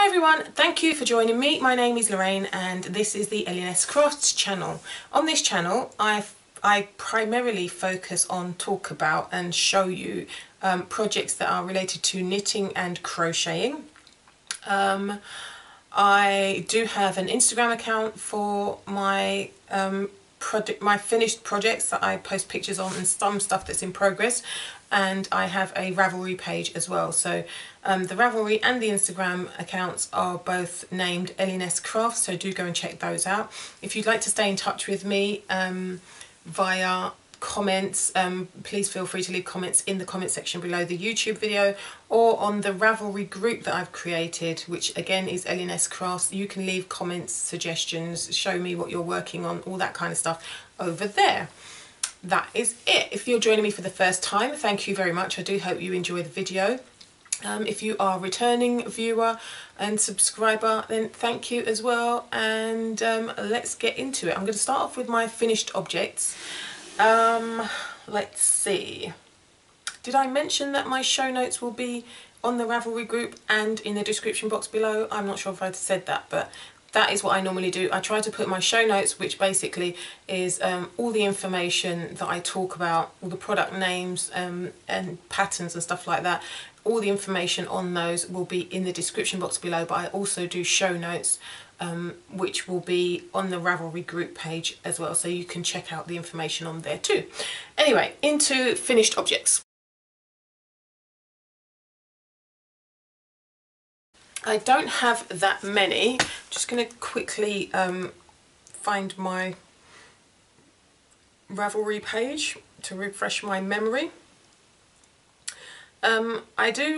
Hi everyone, thank you for joining me. My name is Lorraine and this is the Ellinesscrafts channel. On this channel I primarily focus on talk about and show you projects that are related to knitting and crocheting. I do have an Instagram account for my my finished projects that I post pictures on and some stuff that's in progress, and I have a Ravelry page as well. So the Ravelry and the Instagram accounts are both named Ellinesscrafts, so do go and check those out. If you'd like to stay in touch with me via comments, please feel free to leave comments in the comment section below the YouTube video or on the Ravelry group that I've created, which again is Ellinesscrafts. You can leave comments, suggestions, show me what you're working on, all that kind of stuff over there. That is it. If you're joining me for the first time, thank you very much. I do hope you enjoy the video. If you are a returning viewer and subscriber, then thank you as well, and let's get into it. I'm going to start off with my finished objects. Let's see, did I mention that my show notes will be on the Ravelry group and in the description box below? I'm not sure if I'd said that, but that is what I normally do. I try to put my show notes, which basically is all the information that I talk about, all the product names and patterns and stuff like that. All the information on those will be in the description box below, but I also do show notes which will be on the Ravelry group page as well, so you can check out the information on there too. Anyway, into finished objects. I don't have that many. I'm just going to quickly find my Ravelry page to refresh my memory.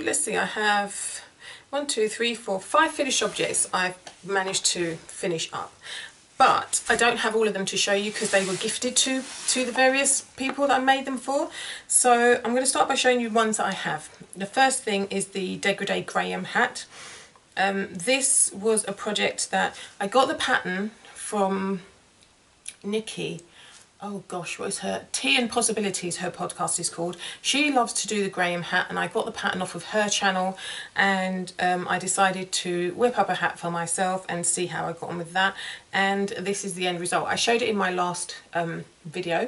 Let's see, I have 1, 2, 3, 4, 5 finished objects I've managed to finish up. But I don't have all of them to show you because they were gifted to the various people that I made them for. So I'm going to start by showing you ones that I have. The first thing is the Degradé Graham hat. This was a project that I got the pattern from Nikki. Oh gosh, what is her? Tea and Possibilities, her podcast is called. She loves to do the Graham hat, and I got the pattern off of her channel, and I decided to whip up a hat for myself and see how I got on with that. And this is the end result. I showed it in my last video.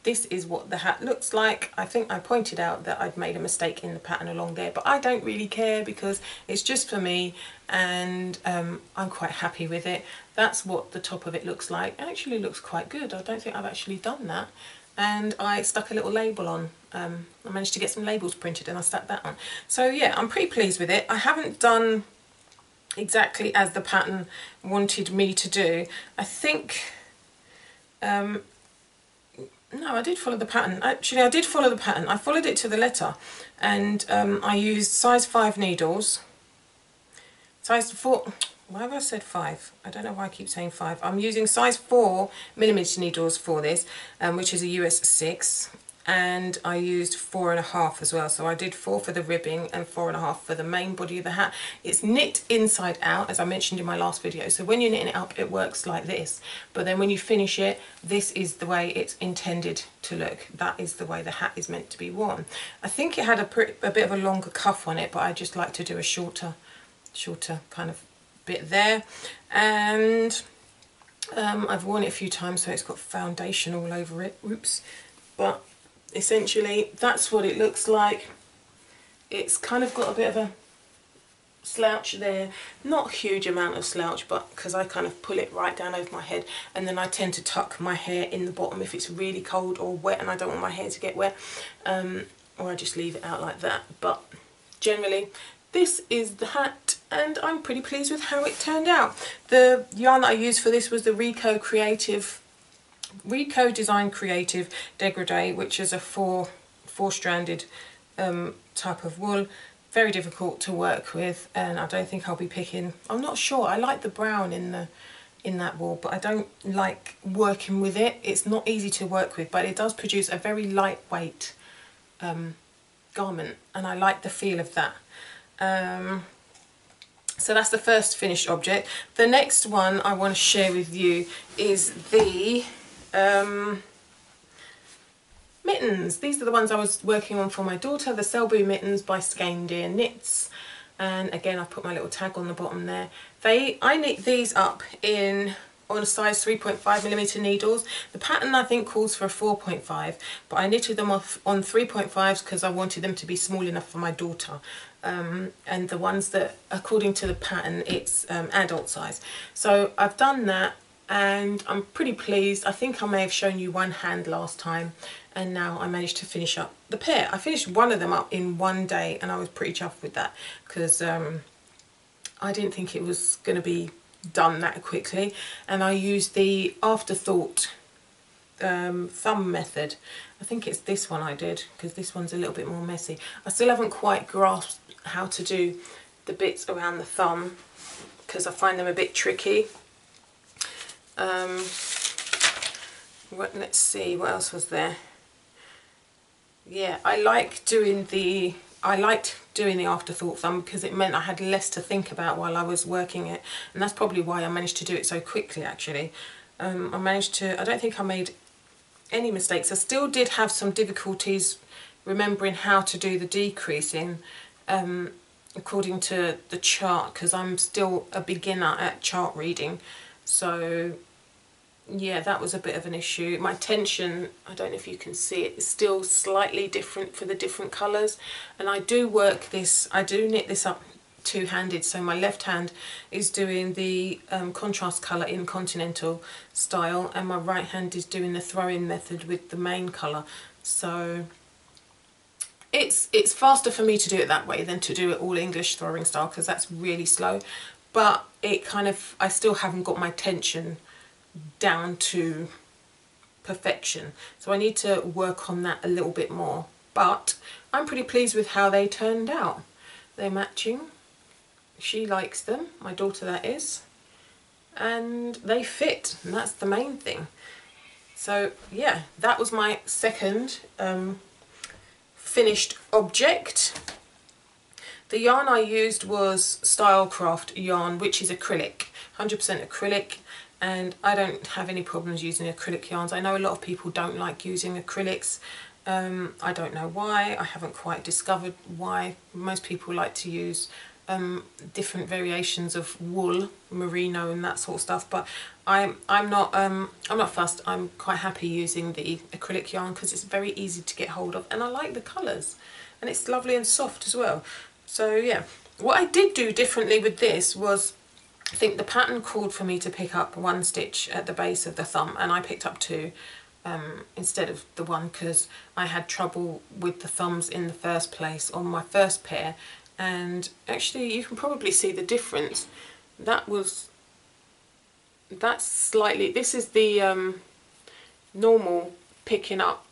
This is what the hat looks like. I think I pointed out that I'd made a mistake in the pattern along there, but I don't really care because it's just for me, and I'm quite happy with it. That's what the top of it looks like. It actually looks quite good. I don't think I've actually done that. And I stuck a little label on. I managed to get some labels printed and I stuck that on. So yeah, I'm pretty pleased with it. I haven't done exactly as the pattern wanted me to do. I think... no, I did follow the pattern. Actually, I did follow the pattern. I followed it to the letter, and I used size 5 needles. Size 4... Why have I said 5? I don't know why I keep saying 5. I'm using size 4mm needles for this, which is a US 6, and I used 4.5 as well. So I did 4 for the ribbing and 4.5 for the main body of the hat. It's knit inside out, as I mentioned in my last video. So when you're knitting it up, it works like this. But then when you finish it, this is the way it's intended to look. That is the way the hat is meant to be worn. I think it had a bit of a longer cuff on it, but I just like to do a shorter kind of bit there. And I've worn it a few times, so it's got foundation all over it. Oops. But essentially that's what it looks like. It's kind of got a bit of a slouch there, not a huge amount of slouch, but because I kind of pull it right down over my head, and then I tend to tuck my hair in the bottom if it's really cold or wet and I don't want my hair to get wet, or I just leave it out like that. But generally this is the hat, and I'm pretty pleased with how it turned out. The yarn that I used for this was the Rico Design Creative Degradé, which is a four-stranded type of wool. Very difficult to work with, and I don't think I'll be picking... I'm not sure. I like the brown in that wool, but I don't like working with it. It's not easy to work with, but it does produce a very lightweight garment, and I like the feel of that. So that's the first finished object. The next one I want to share with you is the mittens. These are the ones I was working on for my daughter, the Selbu mittens by Skeindeer knits. and again I've put my little tag on the bottom there. I knit these up on size 3.5mm needles. The pattern I think calls for a 4.5, but I knitted them off on 3.5s because I wanted them to be small enough for my daughter, and the ones that according to the pattern it's adult size. So I've done that and I'm pretty pleased. I think I may have shown you one hand last time, and now I managed to finish up the pair. I finished one of them up in one day and I was pretty chuffed with that because I didn't think it was going to be done that quickly, and I used the afterthought thumb method. I think it's this one I did because this one's a little bit more messy. I still haven't quite grasped how to do the bits around the thumb because I find them a bit tricky. Let's see, what else was there? Yeah, I liked doing the afterthought thumb because it meant I had less to think about while I was working it, and that's probably why I managed to do it so quickly actually. I don't think I made any mistakes. I still did have some difficulties remembering how to do the decreasing according to the chart because I'm still a beginner at chart reading, so yeah, that was a bit of an issue. My tension, I don't know if you can see it, is still slightly different for the different colours, and I do knit this up two-handed, so my left hand is doing the contrast colour in continental style and my right hand is doing the throw-in method with the main colour. So it's faster for me to do it that way than to do it all English throwing style because that's really slow, but I still haven't got my tension down to perfection, so I need to work on that a little bit more, but I'm pretty pleased with how they turned out. They're matching, she likes them, my daughter that is, and they fit, and that's the main thing. So yeah, that was my second finished object. The yarn I used was Stylecraft yarn, which is acrylic, 100% acrylic, and I don't have any problems using acrylic yarns. I know a lot of people don't like using acrylics. I don't know why. I haven't quite discovered why. Most people like to use different variations of wool, merino and that sort of stuff, but I'm not fussed. I'm quite happy using the acrylic yarn because it's very easy to get hold of and I like the colours and it's lovely and soft as well. So yeah, what I did do differently with this was, I think the pattern called for me to pick up one stitch at the base of the thumb and I picked up two instead of the one because I had trouble with the thumbs in the first place on my first pair, and actually you can probably see the difference. That's slightly, this is the normal picking up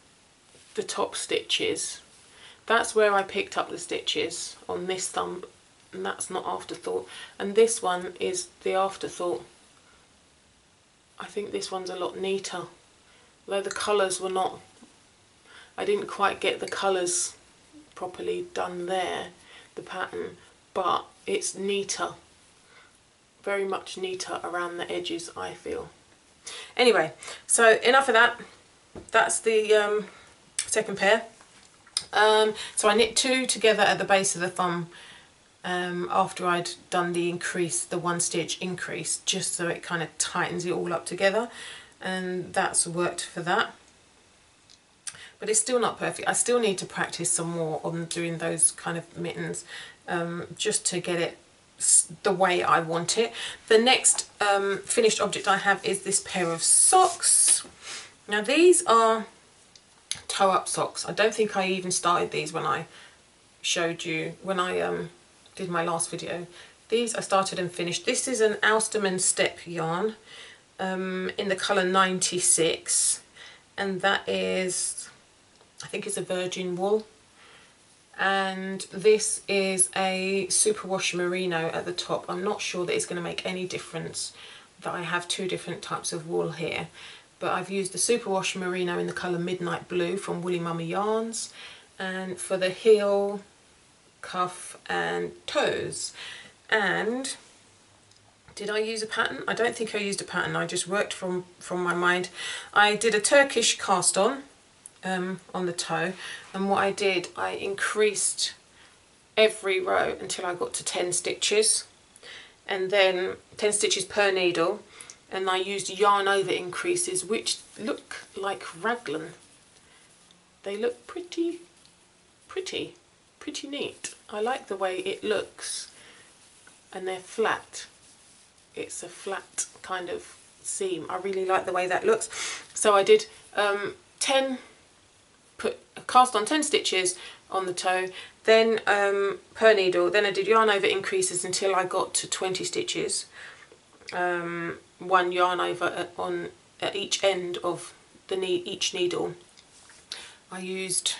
the top stitches. That's where I picked up the stitches on this thumb, and that's not afterthought, and this one is the afterthought. I think this one's a lot neater, though the colours were not, I didn't quite get the colours properly done there, the pattern, but it's neater, very much neater around the edges I feel. Anyway, so enough of that. That's the second pair. So I knit two together at the base of the thumb after I'd done the one stitch increase, just so it kind of tightens it all up together, and that's worked for that. But it's still not perfect. I still need to practice some more on doing those kind of mittens just to get it the way I want it. The next finished object I have is this pair of socks. Now these are toe-up socks. I don't think I even started these when I showed you, when I did my last video. These I started and finished. This is an Autism step yarn in the colour 96, and that is, I think it's a virgin wool, and this is a superwash merino at the top. I'm not sure that it's going to make any difference that I have two different types of wool here, but I've used the superwash merino in the colour Midnight Blue from Woolly Mummy Yarns, and for the heel, cuff and toes. And did I use a pattern? I don't think I used a pattern. I just worked from my mind. I did a Turkish cast on the toe, and what I did, I increased every row until I got to 10 stitches, and then 10 stitches per needle, and I used yarn over increases which look like raglan. They look pretty neat. I like the way it looks, and they're flat. It's a flat kind of seam. I really like the way that looks. So I did cast on 10 stitches on the toe, then per needle, then I did yarn over increases until I got to 20 stitches, one yarn over at each end of each needle. I used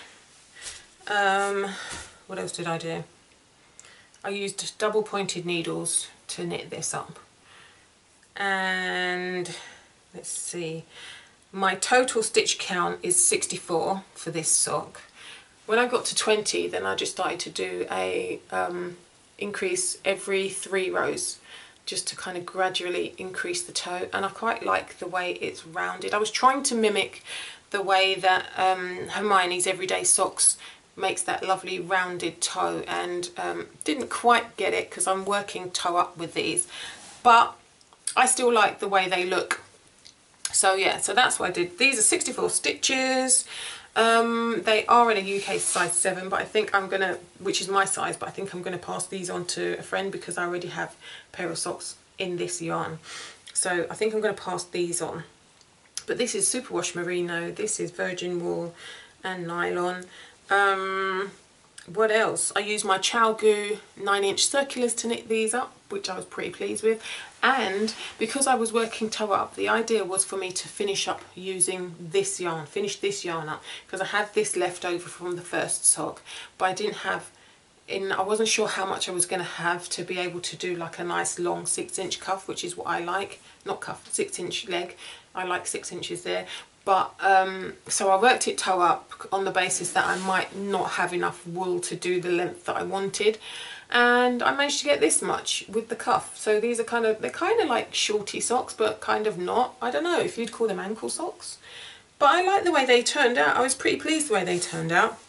what else did I do? I used double pointed needles to knit this up, and let's see, my total stitch count is 64 for this sock. When I got to 20, then I just started to do a increase every 3 rows, just to kind of gradually increase the toe, and I quite like the way it's rounded. I was trying to mimic the way that Hermione's Everyday Socks makes that lovely rounded toe, and didn't quite get it because I'm working toe up with these, but I still like the way they look. So yeah, so that's what I did. These are 64 stitches. They are in a UK size 7, but I think I'm gonna, which is my size, but I think I'm gonna pass these on to a friend because I already have a pair of socks in this yarn. So I think I'm gonna pass these on. But this is superwash merino, this is virgin wool and nylon. What else? I used my ChowGoo 9-inch circulars to knit these up, which I was pretty pleased with. And because I was working toe up, the idea was for me to finish up using this yarn, finish this yarn up, because I had this left over from the first sock, but I didn't have, I wasn't sure how much I was going to have to be able to do like a nice long 6-inch cuff, which is what I like, not cuff, 6-inch leg. I like 6 inches there. But so I worked it toe up on the basis that I might not have enough wool to do the length that I wanted, and I managed to get this much with the cuff. So these are they're kind of like shorty socks, but kind of not. I don't know if you'd call them ankle socks, but I like the way they turned out. I was pretty pleased the way they turned out.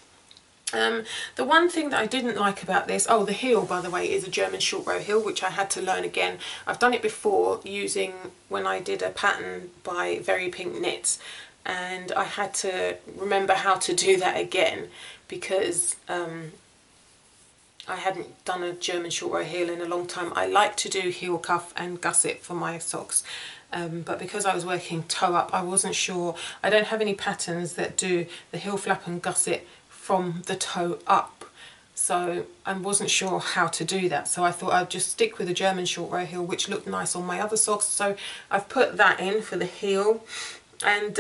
The one thing that I didn't like about this, oh, the heel, by the way, is a German short row heel, which I had to learn again. I've done it before using, when I did a pattern by Very Pink Knits, and I had to remember how to do that again because I hadn't done a German short row heel in a long time. I like to do heel cuff and gusset for my socks, but because I was working toe up, I wasn't sure. I don't have any patterns that do the heel flap and gusset from the toe up, so I wasn't sure how to do that, so I thought I'd just stick with the German short row heel, which looked nice on my other socks. So I've put that in for the heel, and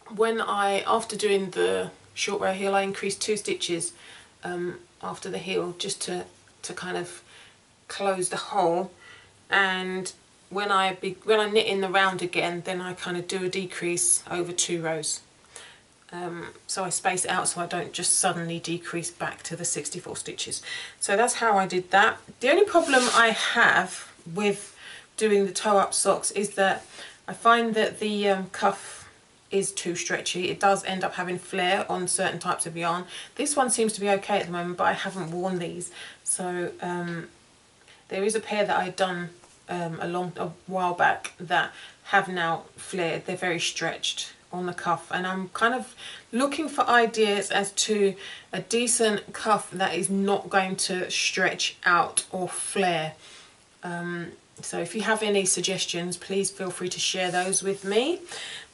after doing the short row heel, I increased 2 stitches after the heel, just to kind of close the hole, and when I knit in the round again, then I kind of do a decrease over 2 rows. So I space it out so I don't just suddenly decrease back to the 64 stitches. So that's how I did that. The only problem I have with doing the toe up socks is that I find that the cuff is too stretchy. It does end up having flare on certain types of yarn. This one seems to be okay at the moment, but I haven't worn these. So there is a pair that I'd done a while back that have now flared. They're very stretched on the cuff, and I'm kind of looking for ideas as to a decent cuff that is not going to stretch out or flare. So if you have any suggestions, please feel free to share those with me.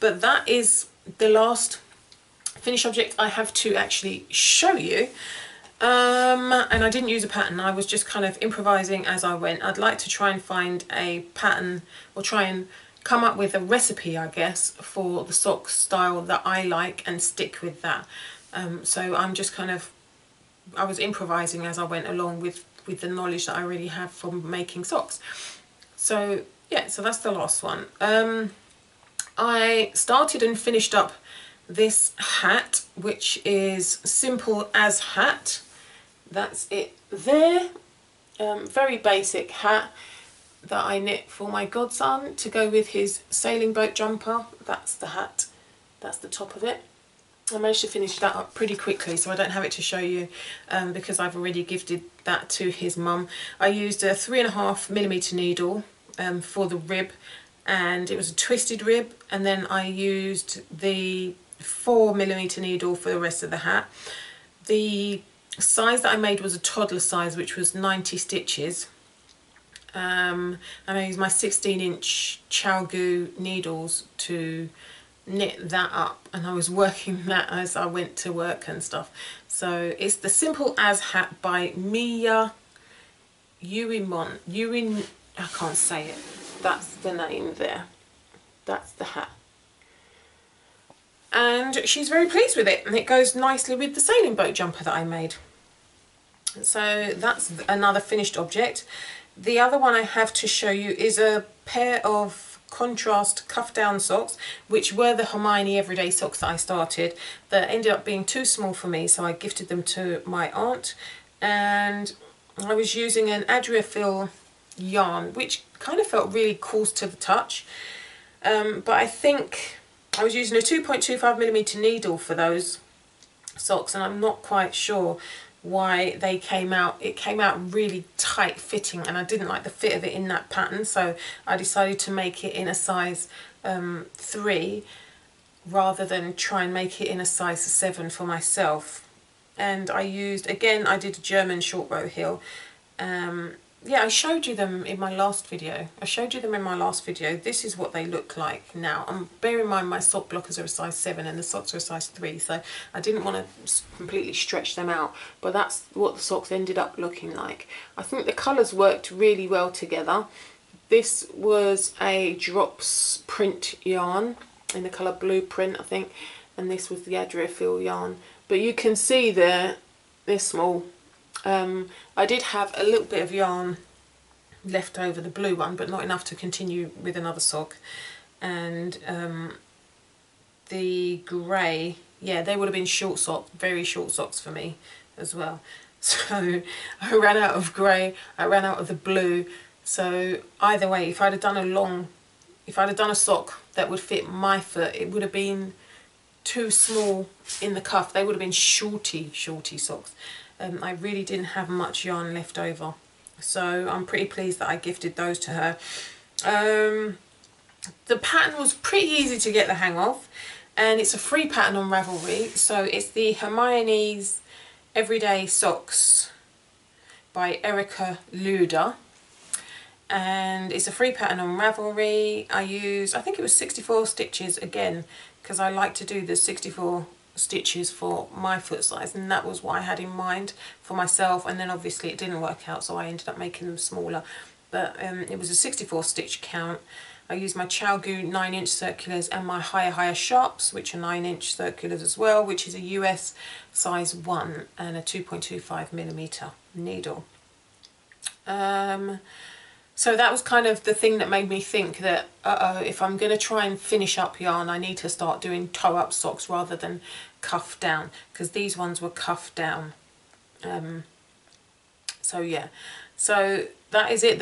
But that is the last finished object I have to actually show you. And I didn't use a pattern, I was just kind of improvising as I went. I'd like to try and find a pattern, or try and come up with a recipe, I guess, for the sock style that I like and stick with that. So I'm just I was improvising as I went along with the knowledge that I already have from making socks. So yeah, so that's the last one. I started and finished up this hat, which is simple as hat. That's it there. Very basic hat that I knit for my godson to go with his sailing boat jumper. That's the hat, that's the top of it. I managed to finish that up pretty quickly, so I don't have it to show you because I've already gifted that to his mum. I used a 3.5mm needle for the rib, and it was a twisted rib, and then I used the 4mm needle for the rest of the hat. The size that I made was a toddler size, which was 90 stitches. And I used my 16-inch CROCHET needles to knit that up, and I was working that as I went to work and stuff. So it's the Simple As hat by Mia Uwimont. I can't say it. That's the name there. That's the hat. And she's very pleased with it, and it goes nicely with the sailing boat jumper that I made. So that's another finished object. The other one I have to show you is a pair of contrast cuff down socks, which were the Hermione everyday socks that I started, that ended up being too small for me, so I gifted them to my aunt. And I was using an Adriafil yarn, which kind of felt really coarse to the touch, but I think I was using a 2.25mm needle for those socks, and I'm not quite sure why they came out. It came out really tight fitting, and I didn't like the fit of it in that pattern, so I decided to make it in a size 3 rather than try and make it in a size 7 for myself. And I used, again, I did a German short row heel. Yeah, I showed you them in my last video. This is what they look like now. Bear in mind my sock blockers are a size 7 and the socks are a size 3, so I didn't want to completely stretch them out, but that's what the socks ended up looking like. I think the colours worked really well together. This was a drops print yarn in the colour Blueprint, I think, and this was the Adriafil yarn. But you can see they're small. I did have a little bit of yarn left over the blue one, but not enough to continue with another sock. And the grey, yeah, they would have been short socks, very short socks for me as well. So I ran out of grey, I ran out of the blue. So either way, if I'd have done a sock that would fit my foot, it would have been too small in the cuff. They would have been shorty socks. I really didn't have much yarn left over, so I'm pretty pleased that I gifted those to her. The pattern was pretty easy to get the hang of, and it's a free pattern on Ravelry. So it's the Hermione's Everyday Socks by Erica Luda, and it's a free pattern on Ravelry. I think it was 64 stitches again, because I like to do the 64 stitches for my foot size, and that was what I had in mind for myself. And then obviously it didn't work out, so I ended up making them smaller, but it was a 64 stitch count. I used my CROCHET 9-inch circulars and my higher sharps, which are 9-inch circulars as well, which is a US size 1 and a 2.25mm needle. So that was kind of the thing that made me think that, if I'm going to try and finish up yarn, I need to start doing toe-up socks rather than cuff down, because these ones were cuff down. So yeah, so that is it.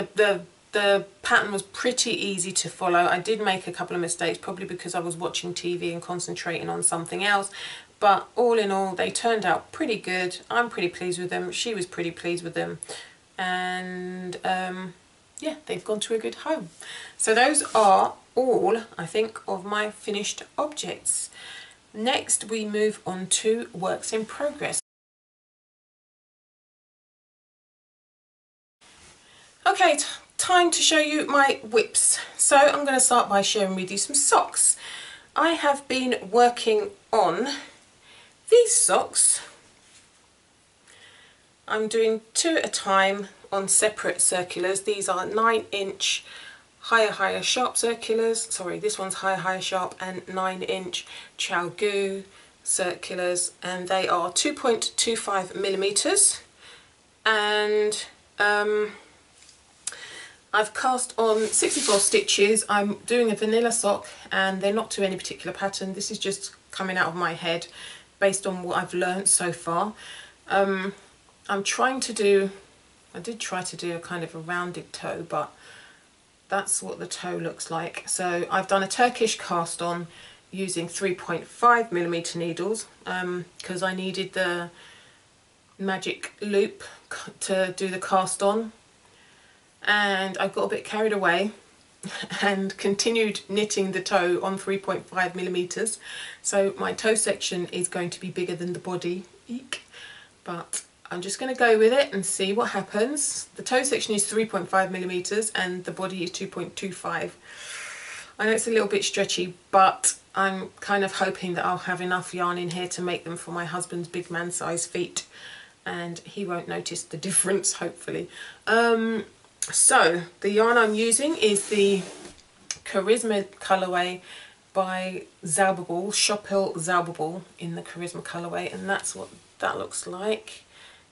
The pattern was pretty easy to follow. I did make a couple of mistakes, probably because I was watching TV and concentrating on something else, but all in all, they turned out pretty good. I'm pretty pleased with them. She was pretty pleased with them, and yeah, they've gone to a good home. So those are all, I think, of my finished objects. Next we move on to works in progress. Okay, time to show you my whips. So I'm going to start by sharing with you some socks. I have been working on these socks. I'm doing 2 at a time on separate circulars. These are 9-inch higher sharp circulars. Sorry, this one's higher sharp and 9-inch CROCHET circulars, and they are 2.25mm. And I've cast on 64 stitches. I'm doing a vanilla sock, and they're not to any particular pattern. This is just coming out of my head based on what I've learnt so far. I'm trying to do, I did try to do a kind of a rounded toe, but that's what the toe looks like. So I've done a Turkish cast on using 3.5mm needles because I needed the magic loop to do the cast on, and I got a bit carried away and continued knitting the toe on 3.5mm, so my toe section is going to be bigger than the body. Eek. But I'm just going to go with it and see what happens. The toe section is 3.5mm and the body is 2.25. I know it's a little bit stretchy, but I'm kind of hoping that I'll have enough yarn in here to make them for my husband's big man size feet, and he won't notice the difference, hopefully. So the yarn I'm using is the Charisma colourway by Zauberball, Shophill Zauberball in the Charisma colourway, and that's what that looks like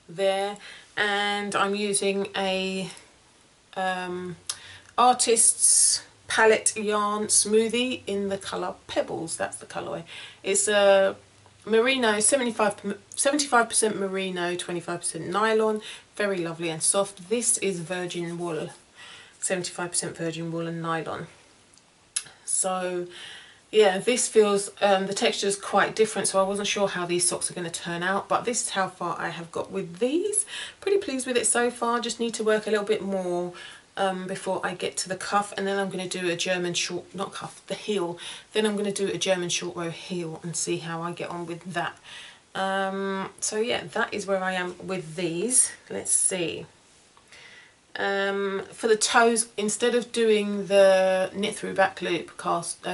there. And I'm using a Artist's Palette Yarn Smoothie in the colour Pebbles. That's the colourway. It's a merino, 75% merino, 25% nylon, very lovely and soft. This is virgin wool, 75% virgin wool and nylon. So yeah, this feels, the texture is quite different, so I wasn't sure how these socks are going to turn out, but this is how far I have got with these. Pretty pleased with it so far, just need to work a little bit more before I get to the cuff, and then I'm going to do a German short, not cuff, the heel. Then I'm going to do a German short row heel and see how I get on with that. So yeah, that is where I am with these. Let's see. For the toes, instead of doing the knit through back loop cast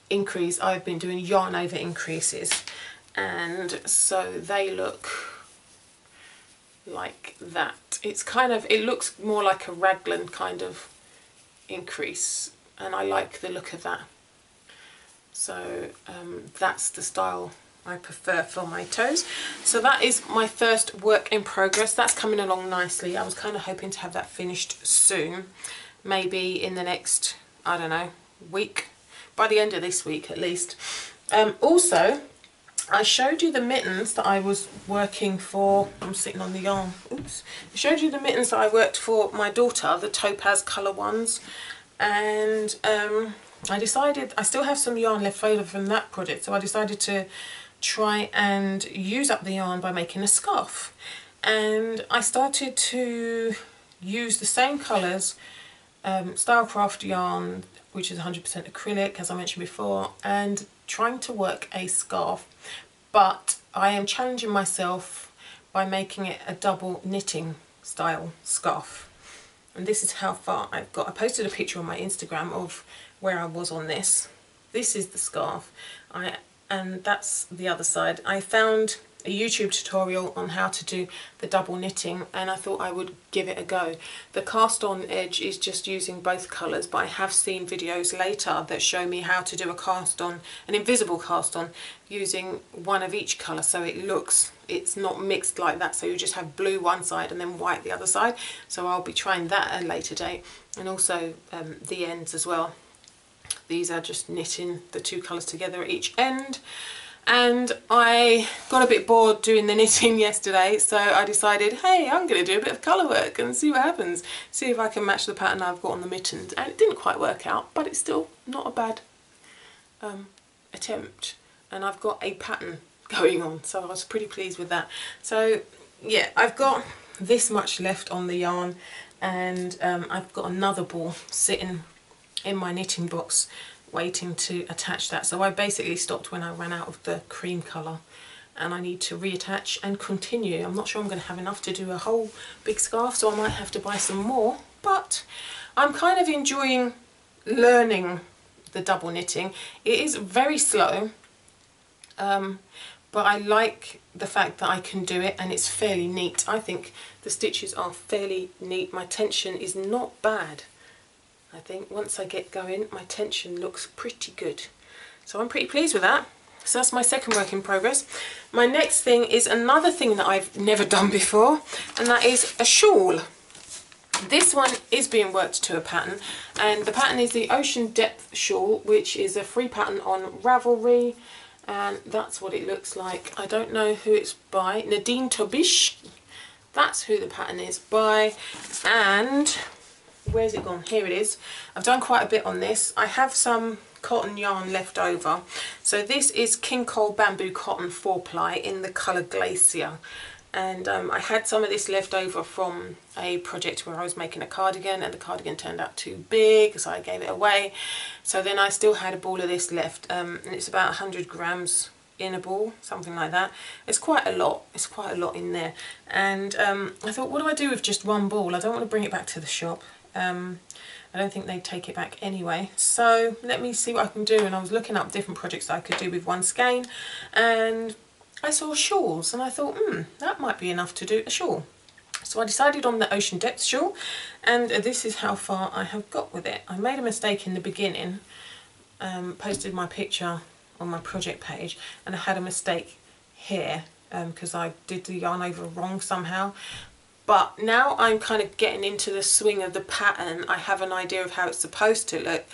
increase, I've been doing yarn over increases, and so they look like that. It's kind of, it looks more like a raglan kind of increase, and I like the look of that. So that's the style I prefer for my toes. So that is my first work in progress. That's coming along nicely. I was kind of hoping to have that finished soon, maybe in the next, I don't know, week, by the end of this week at least. Also, I showed you the mittens that I was working for. I'm sitting on the yarn. Oops. I showed you the mittens that I worked for my daughter, the topaz colour ones, and I decided I still have some yarn left over from that project, so I decided to try and use up the yarn by making a scarf. And I started to use the same colours, Stylecraft yarn, which is 100% acrylic, as I mentioned before, and trying to work a scarf, but I am challenging myself by making it a double knitting style scarf. And this is how far I've got. I posted a picture on my Instagram of where I was on this. This is the scarf, and that's the other side. I found a YouTube tutorial on how to do the double knitting, and I thought I would give it a go. The cast on edge is just using both colours, but I have seen videos later that show me how to do a cast on, an invisible cast on, using one of each colour, so it looks, it's not mixed like that, so you just have blue one side and then white the other side. So I'll be trying that at a later date, and also the ends as well. These are just knitting the two colours together at each end. And I got a bit bored doing the knitting yesterday, so I decided, hey, I'm going to do a bit of colour work and see what happens. See if I can match the pattern I've got on the mittens. And it didn't quite work out, but it's still not a bad attempt. And I've got a pattern going on, so I was pretty pleased with that. So yeah, I've got this much left on the yarn, and I've got another ball sitting in my knitting box waiting to attach that. So I basically stopped when I ran out of the cream colour, and I need to reattach and continue. I'm not sure I'm going to have enough to do a whole big scarf, so I might have to buy some more, but I'm kind of enjoying learning the double knitting. It is very slow, but I like the fact that I can do it, and it's fairly neat. I think the stitches are fairly neat. My tension is not bad. I think once I get going, my tension looks pretty good. So I'm pretty pleased with that. So that's my second work in progress. My next thing is another thing that I've never done before, and that is a shawl. This one is being worked to a pattern, and the pattern is the Ocean Depth Shawl, which is a free pattern on Ravelry, and that's what it looks like. I don't know who it's by. Nadine Tobish. That's who the pattern is by, and where's it gone? Here it is. I've done quite a bit on this. I have some cotton yarn left over. So this is King Cole Bamboo Cotton 4-ply in the colour Glacier. And I had some of this left over from a project where I was making a cardigan, and the cardigan turned out too big, so I gave it away. So then I still had a ball of this left, and it's about 100 grams in a ball, something like that. It's quite a lot. It's quite a lot in there. And I thought, what do I do with just one ball? I don't want to bring it back to the shop. I don't think they'd take it back anyway. So let me see what I can do. And I was looking up different projects that I could do with one skein, and I saw shawls, and I thought, that might be enough to do a shawl. So I decided on the Ocean Depth shawl, and this is how far I have got with it. I made a mistake in the beginning, posted my picture on my project page, and I had a mistake here because I did the yarn over wrong somehow. But now I'm kind of getting into the swing of the pattern. I have an idea of how it's supposed to look.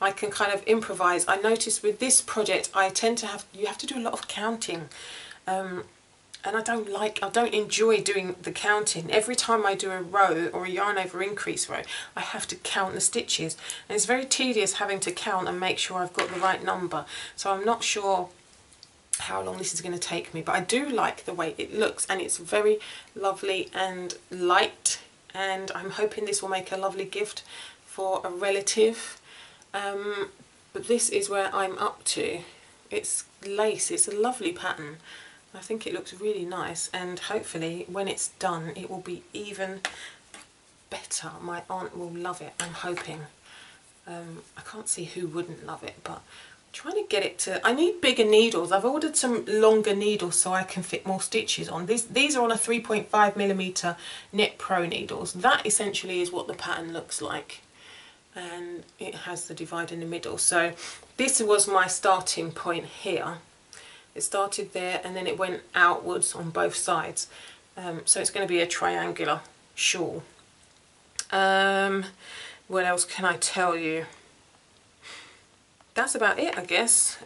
I can kind of improvise. I noticed with this project I tend to you have to do a lot of counting. And I don't enjoy doing the counting. Every time I do a row or a yarn over increase row, I have to count the stitches. And it's very tedious having to count and make sure I've got the right number. So I'm not sure how long this is going to take me, but I do like the way it looks, and it's very lovely and light, and I'm hoping this will make a lovely gift for a relative. But this is where I'm up to. It's lace, it's a lovely pattern. I think it looks really nice, and hopefully when it's done it will be even better. My aunt will love it, I'm hoping. I can't see who wouldn't love it, but I'm trying to get it to... I need bigger needles. I've ordered some longer needles so I can fit more stitches on. These are on a 3.5mm Knit Pro needles. That essentially is what the pattern looks like, and it has the divide in the middle. So this was my starting point here. It started there and then it went outwards on both sides. So it's going to be a triangular shawl. What else can I tell you? That's about it, I guess.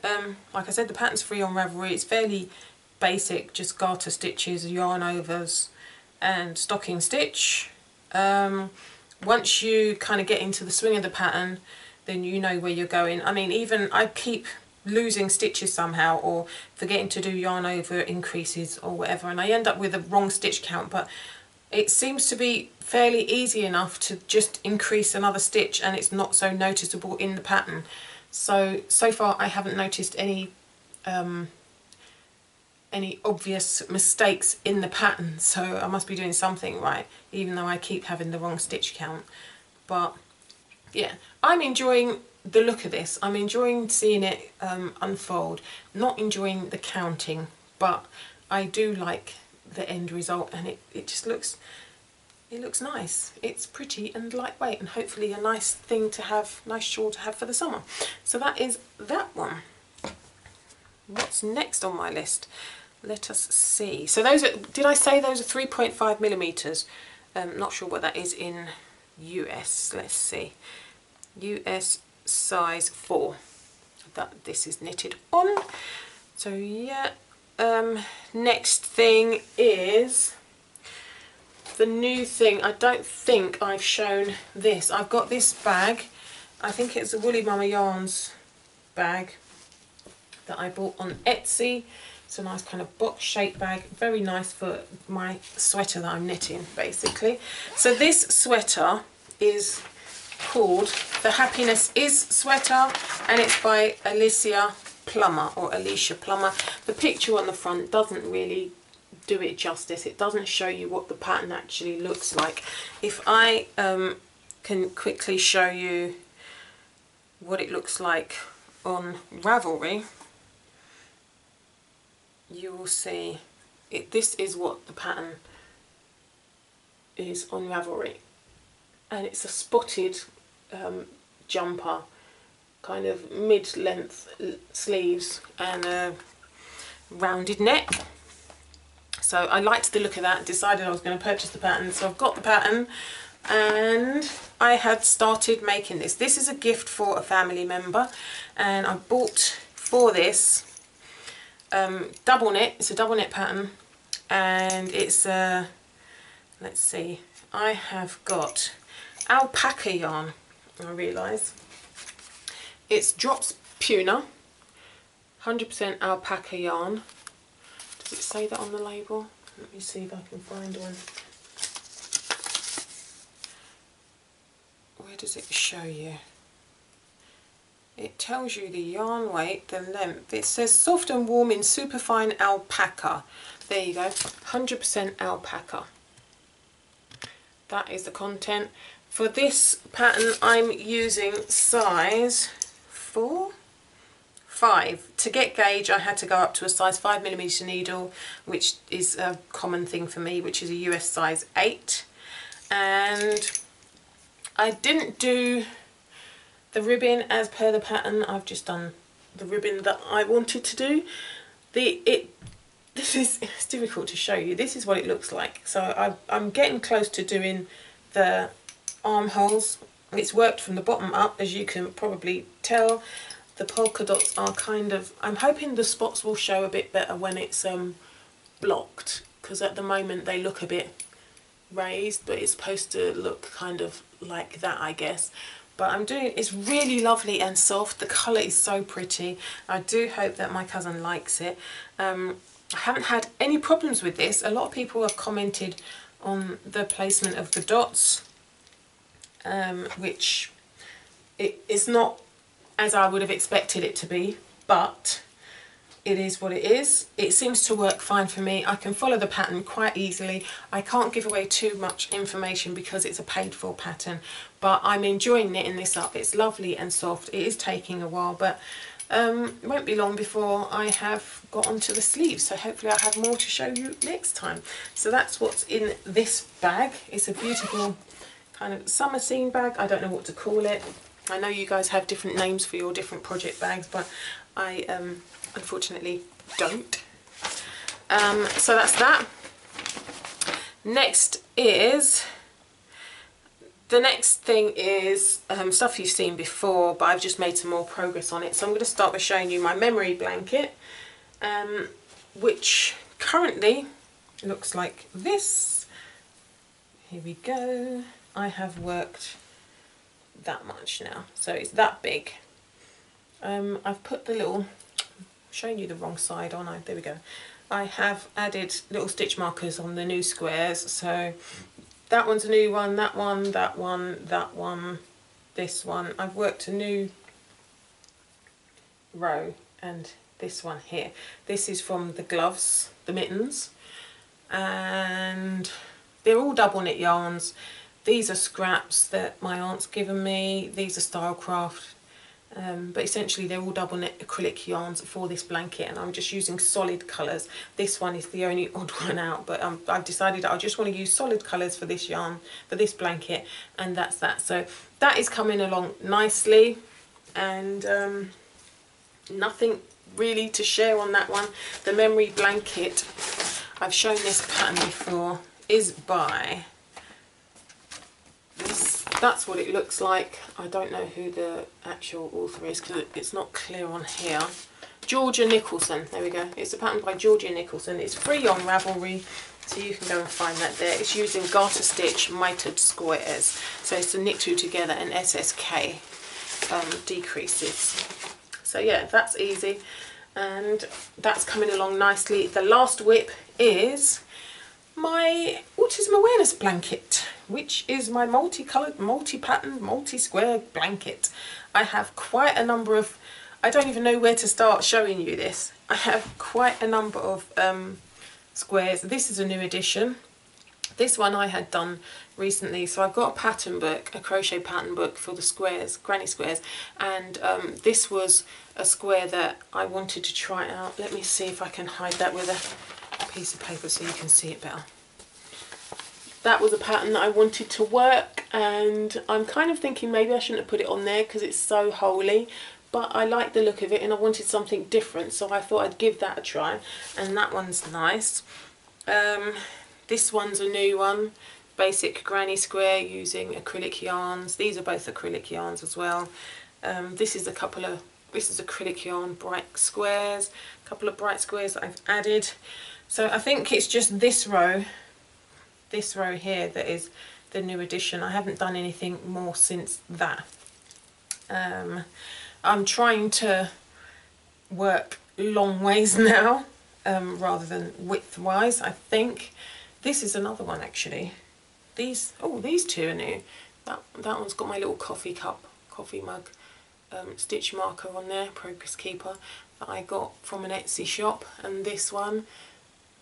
Like I said, the pattern's free on Ravelry. It's fairly basic, just garter stitches, yarn overs and stocking stitch. Once you kind of get into the swing of the pattern, then you know where you're going. I mean, even I keep losing stitches somehow, or forgetting to do yarn over increases or whatever, and I end up with a wrong stitch count, but it seems to be fairly easy enough to just increase another stitch and it's not so noticeable in the pattern. So far I haven't noticed any obvious mistakes in the pattern, so I must be doing something right, even though I keep having the wrong stitch count. But yeah, I'm enjoying the look of this. I'm enjoying seeing it unfold, not enjoying the counting, but I do like the end result, and it just looks, it looks nice. It's pretty and lightweight, and hopefully a nice thing to have, nice shawl to have for the summer. So that is that one. What's next on my list? Let us see. So those are, did I say those are 3.5mm? Not sure what that is in US. Let's see. US size 4 that this is knitted on. So yeah, next thing is the new thing. I don't think I've shown this. I've got this bag. I think it's a Woolly Mama Yarns bag that I bought on Etsy. It's a nice kind of box shaped bag, very nice for my sweater that I'm knitting basically. So this sweater is called the Happiness Is sweater, and it's by Alicia Plummer. The picture on the front doesn't really do it justice. It doesn't show you what the pattern actually looks like. If I can quickly show you what it looks like on Ravelry, you will see it. This is what the pattern is on Ravelry, and it's a spotted jumper, kind of mid-length sleeves and a rounded neck. So I liked the look of that, decided I was going to purchase the pattern. So I've got the pattern and I had started making this. This is a gift for a family member, and I bought for this double knit. It's a double knit pattern, and it's let's see, I have got alpaca yarn. I realise it's drops Puna, 100% alpaca yarn. Does it say that on the label? Let me see if I can find one. Where does it show you? It tells you the yarn weight, the length. It says soft and warm in superfine alpaca. There you go, 100% alpaca. That is the content. For this pattern I'm using size 5. To get gauge I had to go up to a size 5mm needle, which is a common thing for me, which is a US size 8. And I didn't do the ribbon as per the pattern. I've just done the ribbon that I wanted to do. It's difficult to show you. This is what it looks like. So I'm getting close to doing the armholes. It's worked from the bottom up, as you can probably tell. The polka dots are kind of, I'm hoping the spots will show a bit better when it's blocked, because at the moment they look a bit raised, but it's supposed to look kind of like that, I guess. But it's really lovely and soft. The colour is so pretty. I do hope that my cousin likes it. I haven't had any problems with this. A lot of people have commented on the placement of the dots, which it is not as I would have expected it to be, but it is what it is. It seems to work fine for me. I can follow the pattern quite easily. I can't give away too much information because it's a paid for pattern, but I'm enjoying knitting this up. It's lovely and soft. It is taking a while, but it won't be long before I have got onto the sleeves, so hopefully I'll have more to show you next time. So that's what's in this bag. It's a beautiful kind of summer scene bag. I don't know what to call it. I know you guys have different names for your different project bags, but I unfortunately don't. So that's that. The next thing is stuff you've seen before, but I've just made some more progress on it. So I'm going to start by showing you my memory blanket, which currently looks like this. Here we go. I have worked that much now, so it's that big. I've put the little, showing you the wrong side, aren't I? There we go. I have added little stitch markers on the new squares, so that one's a new one, that one, that one, that one, this one. I've worked a new row, and this one here. This is from the gloves, the mittens, and they're all double knit yarns. These are scraps that my aunt's given me. These are Stylecraft, but essentially they're all double knit acrylic yarns for this blanket, and I'm just using solid colours. This one is the only odd one out, but I've decided I just want to use solid colours for this yarn, for this blanket, and that's that. So that is coming along nicely, and nothing really to share on that one. The memory blanket, I've shown this pattern before, is by this. That's what it looks like. I don't know who the actual author is because it's not clear on here. Georgia Nicholson, there we go. It's a pattern by Georgia Nicholson. It's free on Ravelry, so you can go and find that there. It's using garter stitch mitered squares, so it's to knit two together and SSK decreases. So yeah, that's easy, and that's coming along nicely. The last whip is my autism awareness blanket, which is my multicoloured, multi-patterned, multi-square blanket. I have quite a number of, I don't even know where to start showing you this. I have quite a number of squares. This is a new edition. This one I had done recently, so I've got a pattern book, a crochet pattern book for the squares, granny squares, and this was a square that I wanted to try out. Let me see if I can hide that with a piece of paper so you can see it better. That was a pattern that I wanted to work, and I'm kind of thinking maybe I shouldn't have put it on there because it's so holey, but I like the look of it and I wanted something different, so I thought I'd give that a try, and that one's nice. This one's a new one, basic granny square using acrylic yarns. These are both acrylic yarns as well. This is acrylic yarn, bright squares, a couple of bright squares that I've added. So I think it's just this row here that is the new edition. I haven't done anything more since that. I'm trying to work long ways now, rather than width-wise, I think. This is another one actually. These two are new. That one's got my little coffee mug stitch marker on there, progress keeper, that I got from an Etsy shop. And this one,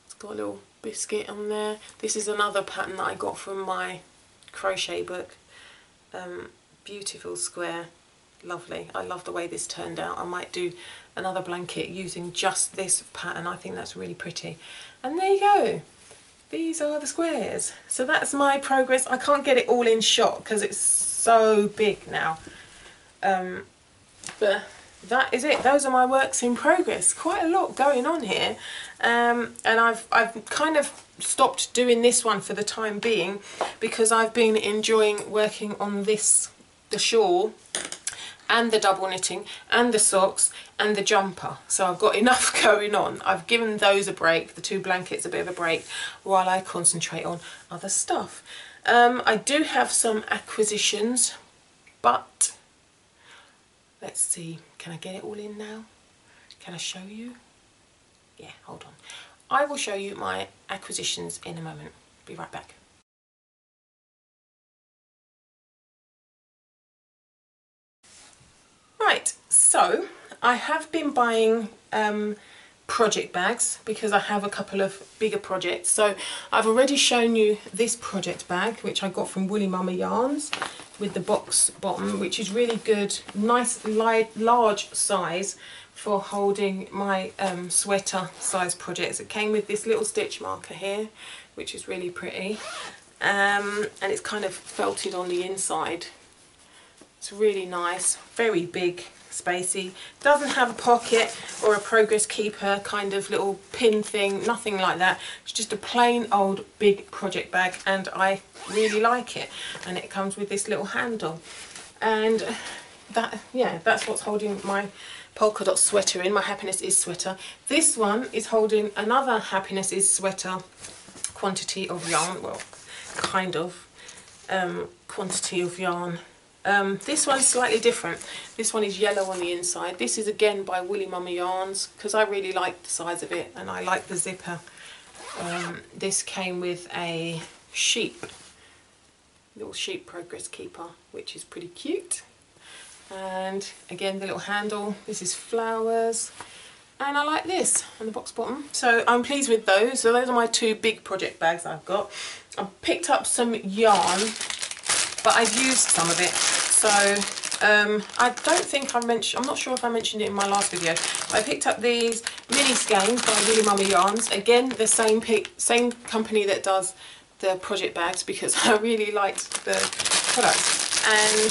it's got a little biscuit on there. This is another pattern that I got from my crochet book. Beautiful square, lovely. I love the way this turned out. I might do another blanket using just this pattern. I think that's really pretty. And there you go. These are the squares. So that's my progress. I can't get it all in shot because it's so big now. But that is it. Those are my works in progress. Quite a lot going on here. And I've kind of stopped doing this one for the time being because I've been enjoying working on this, the shawl, and the double knitting, and the socks, and the jumper. So I've got enough going on. I've given those a break, the two blankets a bit of a break, while I concentrate on other stuff. I do have some acquisitions, but let's see, can I get it all in now? Can I show you? Yeah, hold on. I will show you my acquisitions in a moment. Be right back. Right, so I have been buying project bags because I have a couple of bigger projects. So I've already shown you this project bag, which I got from Woolly Mama Yarns, with the box bottom, which is really good, nice large size for holding my sweater size projects. It came with this little stitch marker here, which is really pretty, and it's kind of felted on the inside. It's really nice, very big, spacey. Doesn't have a pocket or a progress keeper kind of little pin thing, nothing like that. It's just a plain old big project bag, and I really like it. And it comes with this little handle, and that's what's holding my polka dot sweater in, my Happiness Is sweater. This one is holding another Happiness Is sweater quantity of yarn, well, kind of quantity of yarn. This one's slightly different. This one is yellow on the inside. This is again by Woolly Mama Yarns because I really like the size of it and I like the zipper. This came with a little sheep progress keeper, which is pretty cute. And again, the little handle. This is flowers. And I like this on the box bottom. So I'm pleased with those. So those are my two big project bags I've got. I picked up some yarn, but I've used some of it. So I don't think I mentioned, I'm not sure if I mentioned it in my last video, but I picked up these mini skeins by Woolly Mama Yarns. Again, the same company that does the project bags, because I really liked the product. And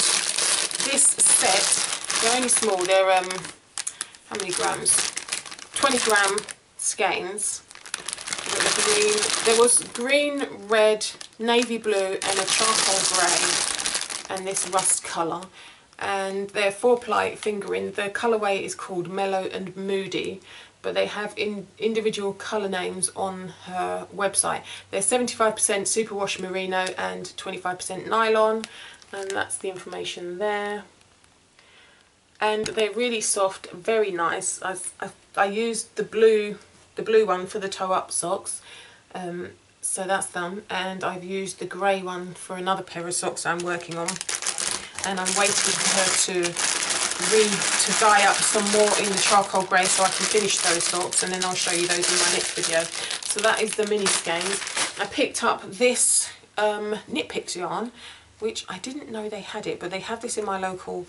this set, they're only small, they're how many grams? 20 gram skeins. There was green, red, navy blue and a charcoal grey and this rust colour, and they're 4-ply fingering. The colourway is called Mellow and Moody, but they have individual colour names on her website. They're 75% superwash merino and 25% nylon, and that's the information there. And they're really soft, very nice. I used the blue one for the toe-up socks, so that's done, and I've used the grey one for another pair of socks I'm working on, and I'm waiting for her to dye up some more in the charcoal grey so I can finish those socks, and then I'll show you those in my next video. So that is the mini skeins. I picked up this Knit yarn, which I didn't know they had it, but they have this in my local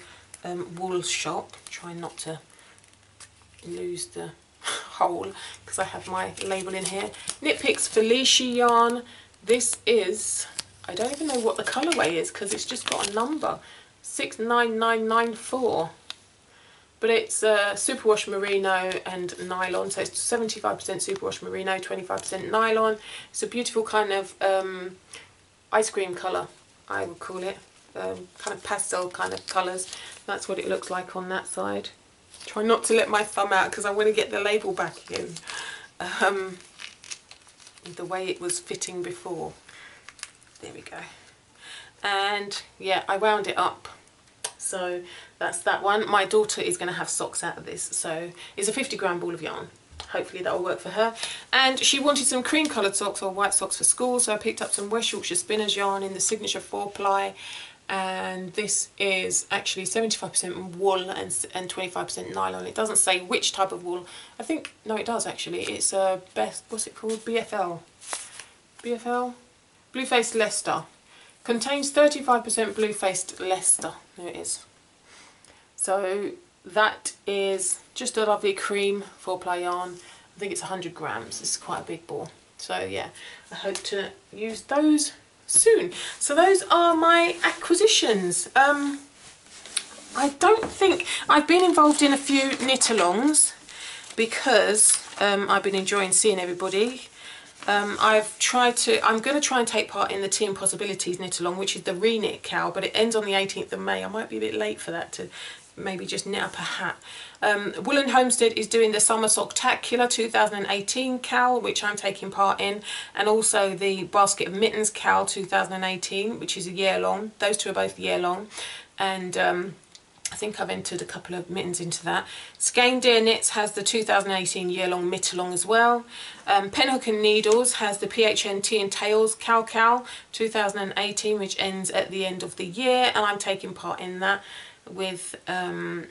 wool shop. Trying not to lose the hole because I have my label in here. Knit Picks Felici Yarn. This is, I don't even know what the colourway is because it's just got a number, 69994, but it's superwash merino and nylon, so it's 75% superwash merino, 25% nylon. It's a beautiful kind of ice cream colour, I would call it, kind of pastel kind of colours. That's what it looks like on that side. Try not to let my thumb out because I want to get the label back in the way it was fitting before. There we go. And yeah, I wound it up So that's that one. My daughter is going to have socks out of this, so it's a 50-gram ball of yarn. Hopefully that will work for her. And she wanted some cream coloured socks or white socks for school, so I picked up some West Yorkshire Spinners yarn in the signature 4-ply, and this is actually 75% wool and 25% nylon. It doesn't say which type of wool. I think, no it does actually, it's a what's it called, BFL, Blue-Faced Leicester. Contains 35% blue-faced Leicester. There it is. So that is just a lovely cream 4-ply yarn. I think it's 100 grams. This is quite a big ball. So yeah, I hope to use those soon. So those are my acquisitions. I don't think I've been involved in a few knit-alongs because I've been enjoying seeing everybody. I'm going to try and take part in the Tea and Possibilities knit-along, which is the re-knit KAL, but it ends on the 18th of May. I might be a bit late for that to maybe just knit up a hat. Woollen Homestead is doing the Summer Socktacular 2018 KAL, which I'm taking part in, and also the Basket of Mittens KAL 2018, which is a year long. Those two are both year long, and I think I've entered a couple of mittens into that. Skeindeer Knits has the 2018 year-long Mittalong as well. Penhook and Needles has the PHN Tea and Tails KAL 2018, which ends at the end of the year, and I'm taking part in that with, I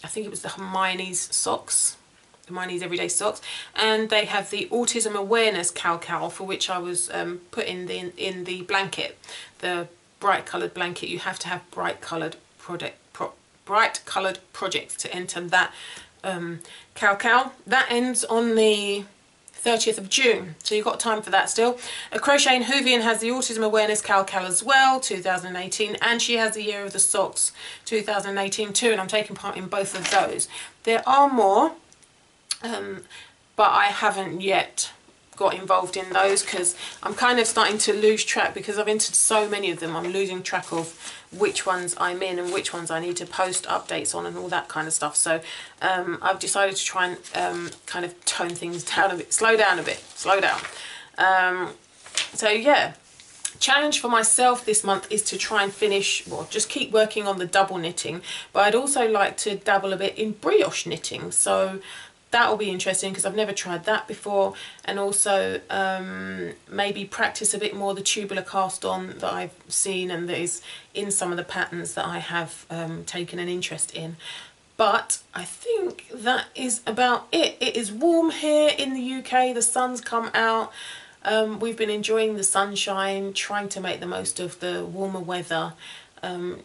think it was the Hermione's socks, Hermione's Everyday Socks, and they have the Autism Awareness KAL, for which I was put in the blanket, the bright coloured blanket. You have to have bright coloured projects to enter that KAL. That ends on the 30th of June, so you've got time for that still. Crocheting Whovian has the Autism Awareness KAL as well, 2018, and she has the Year of the Socks 2018 too, and I'm taking part in both of those. There are more, but I haven't yet got involved in those because I'm kind of starting to lose track because I've entered so many of them. I'm losing track of which ones I'm in and which ones I need to post updates on and all that kind of stuff. So I've decided to try and kind of tone things down a bit, slow down. So yeah, challenge for myself this month is to try and finish, well, just keep working on the double knitting, but I'd also like to dabble a bit in brioche knitting. So that will be interesting because I've never tried that before, and also maybe practice a bit more the tubular cast on that I've seen and that is in some of the patterns that I have taken an interest in. But I think that is about it. It is warm here in the UK, the sun's come out. We've been enjoying the sunshine, trying to make the most of the warmer weather.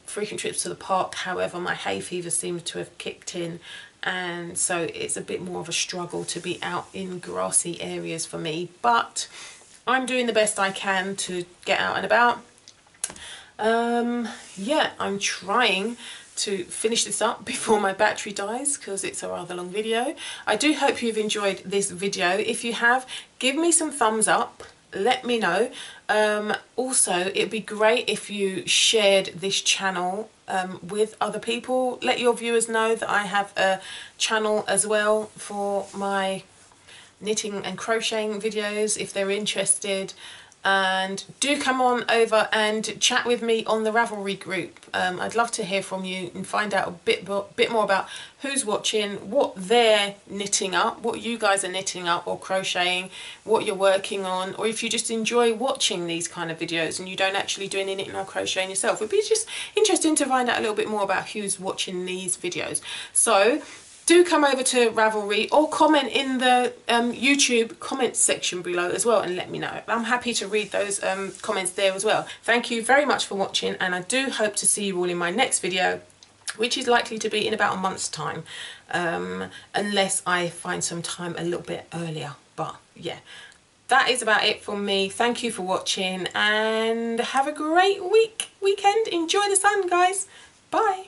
Frequent trips to the park, however, my hay fever seems to have kicked in, and so it's a bit more of a struggle to be out in grassy areas for me, but I'm doing the best I can to get out and about. Yeah, I'm trying to finish this up before my battery dies because it's a rather long video. I do hope you've enjoyed this video. If you have, give me some thumbs up, let me know. Also, it'd be great if you shared this channel with other people. Let your viewers know that I have a channel as well for my knitting and crocheting videos if they're interested. And do come on over and chat with me on the Ravelry group. I'd love to hear from you and find out a bit more about who's watching, what they're knitting up, what you guys are knitting up or crocheting, what you're working on, or if you just enjoy watching these kind of videos and you don't actually do any knitting or crocheting yourself. It'd be just interesting to find out a little bit more about who's watching these videos. So do come over to Ravelry or comment in the YouTube comments section below as well and let me know. I'm happy to read those comments there as well. Thank you very much for watching, and I do hope to see you all in my next video, which is likely to be in about a month's time, unless I find some time a little bit earlier. But yeah, that is about it from me. Thank you for watching and have a great weekend. Enjoy the sun, guys. Bye.